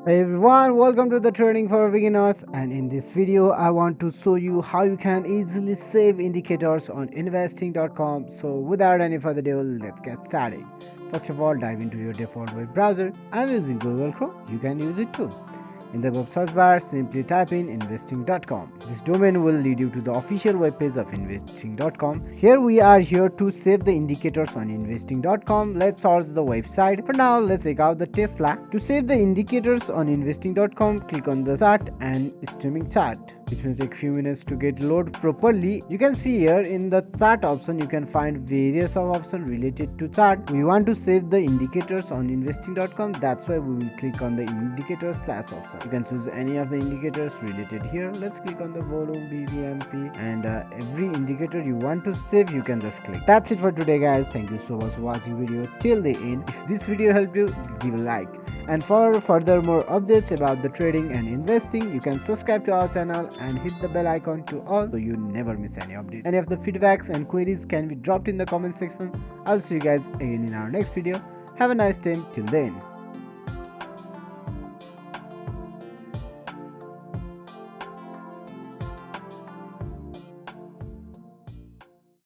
Hey everyone, welcome to the Trading for Beginners, and in this video I want to show you how you can easily save indicators on investing.com. So without any further ado, let's get started. First of all, dive into your default web browser. I'm using Google Chrome, you can use it too. In the web search bar, simply type in investing.com. This domain will lead you to the official webpage of investing.com. Here we are here to save the indicators on investing.com. Let's search the website. For now, let's check out the Tesla. To save the indicators on investing.com, click on the chart and streaming chart. It will take few minutes to get load properly. You can see here in the chart option, you can find various of options related to chart. We want to save the indicators on investing.com. That's why we will click on the indicators slash option. You can choose any of the indicators related here. Let's click on the volume, BVMP, and every indicator you want to save, you can just click. That's it for today, guys. Thank you so much for watching video till the end. If this video helped you, give a like. And for further more updates about the trading and investing, you can subscribe to our channel and hit the bell icon to all so you never miss any update. Any of the feedbacks and queries can be dropped in the comment section. I'll see you guys again in our next video. Have a nice time till then.